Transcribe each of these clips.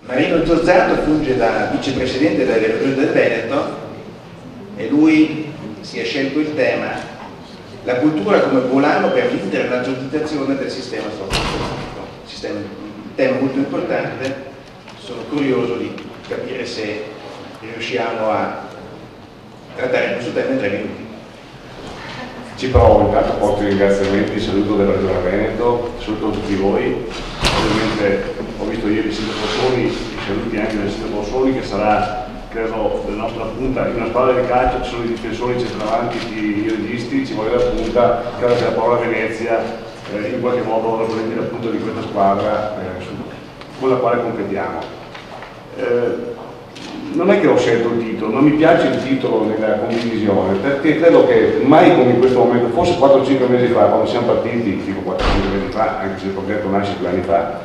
Marino Zozzato funge da vicepresidente della Regione del Veneto e lui si è scelto il tema la cultura come volano per l'internazionalizzazione del sistema socio-economico. Un tema molto importante, sono curioso di capire se riusciamo a trattare questo tema in 3 minuti. Ci provo, intanto porto i ringraziamenti, saluto della Regione Veneto, saluto tutti voi. Ovviamente ho visto ieri il sindaco Borsoni, i saluti anche del sindaco Borsoni che sarà, credo, della nostra punta. In una squadra di calcio ci sono i difensori, i centravanti, i registi, ci vuole la punta, credo che la parola Venezia in qualche modo rappresenti la punta di questa squadra con la quale competiamo. Non è che ho scelto il titolo, non mi piace il titolo nella condivisione, perché credo che mai come in questo momento, forse 4-5 mesi fa, quando siamo partiti, dico 4-5 mesi fa, anche se il progetto nasce 2 anni fa,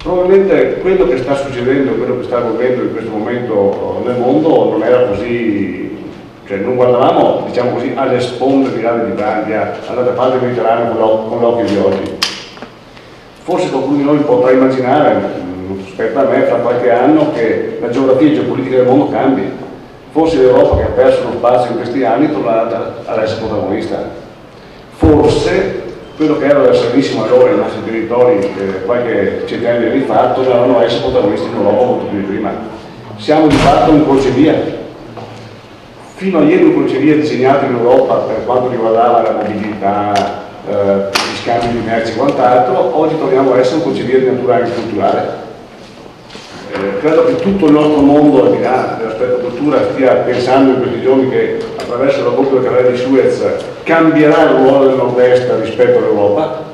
probabilmente quello che sta succedendo, quello che sta avvenendo in questo momento nel mondo non era così, cioè non guardavamo, diciamo così, alle sponde di Grande d'Italia, all'altra parte del Mediterraneo con l'occhio di oggi. Forse qualcuno di noi potrà immaginare, aspetta a me, fra qualche anno, che la geografia geopolitica del mondo cambi. Forse l'Europa, che ha perso lo spazio in questi anni, tornerà ad essere protagonista. Forse quello che era la serenissima allora i nostri territori qualche centinaio di anni fa torneranno a essere protagonisti in Europa molto più di prima. Siamo di fatto un crocevia. Fino a ieri un crocevia disegnato in Europa per quanto riguardava la mobilità, gli scambi di merci e quant'altro, oggi torniamo a essere un crocevia di natura anche culturale. Credo che tutto il nostro mondo, al di là dell'aspetto cultura, stia pensando in questi giorni che attraverso la bocca del canale di Suez cambierà il ruolo del nord-est rispetto all'Europa.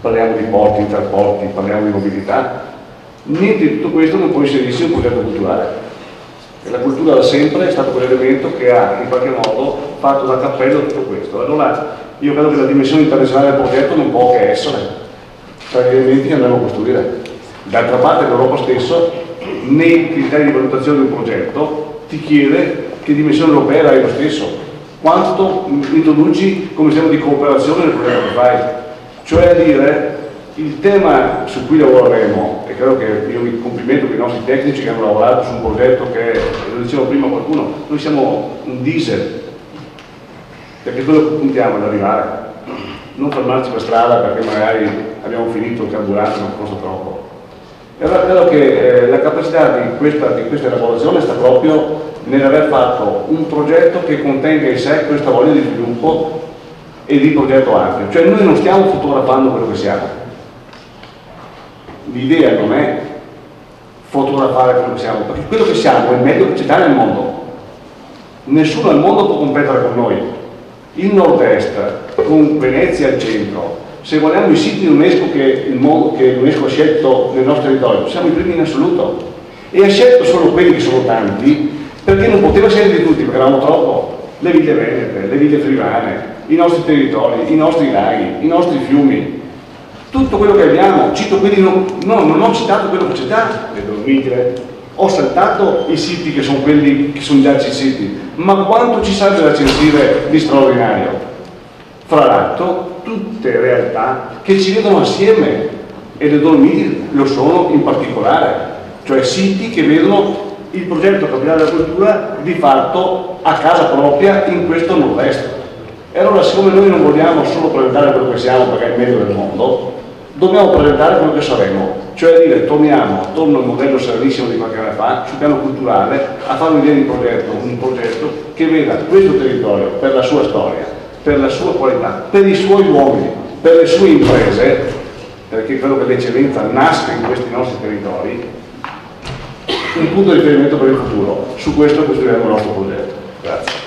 Parliamo di porti, interporti, parliamo di mobilità. Niente di tutto questo non può inserirsi in un progetto culturale. E la cultura da sempre è stato quell'elemento che ha in qualche modo fatto da cappello tutto questo. Allora io credo che la dimensione internazionale del progetto non può che essere tra gli elementi che andremo a costruire. D'altra parte l'Europa stesso, nei criteri di valutazione di un progetto, ti chiede che dimensione europea hai lo stesso, quanto introduci come sistema di cooperazione nel progetto che fai. Cioè a dire, il tema su cui lavoreremo, e credo che io mi complimento con i nostri tecnici che hanno lavorato su un progetto che, lo diceva prima qualcuno, noi siamo un diesel, perché quello che puntiamo è ad arrivare, non fermarci per strada perché magari abbiamo finito il carburante, non costa troppo. E allora credo che la capacità di questa elaborazione sta proprio nell'aver fatto un progetto che contenga in sé questa voglia di sviluppo e di progetto ampio. Cioè noi non stiamo fotografando quello che siamo. L'idea non è fotografare quello che siamo, perché quello che siamo è il meglio che c'è nel mondo. Nessuno al mondo può competere con noi. Il nord-est, con Venezia al centro, se guardiamo i siti UNESCO che l'UNESCO ha scelto nel nostro territorio, siamo i primi in assoluto. E ha scelto solo quelli che sono tanti, perché non poteva scegliere di tutti, perché eravamo troppo. Le ville venete, le ville friulane, i nostri territori, i nostri laghi, i nostri fiumi, tutto quello che abbiamo. Cito quelli, non ho citato quello che c'è da, le Dolomiti, ho saltato i siti che sono quelli che sono già citati, ma quanto ci serve da censire di straordinario? Fra l'altro tutte realtà che ci vedono assieme, e le Dolomiti lo sono in particolare, cioè siti che vedono il progetto capillare della cultura di fatto a casa propria in questo nord-est. E allora, siccome noi non vogliamo solo presentare quello che siamo perché è il meglio del mondo, dobbiamo presentare quello che saremo, cioè dire torniamo attorno al modello serenissimo di qualche anno fa sul piano culturale a fare un'idea di progetto, un progetto che veda questo territorio per la sua storia, per la sua qualità, per i suoi uomini, per le sue imprese, perché credo che l'eccellenza nasca in questi nostri territori, un punto di riferimento per il futuro. Su questo costruiremo il nostro progetto. Grazie.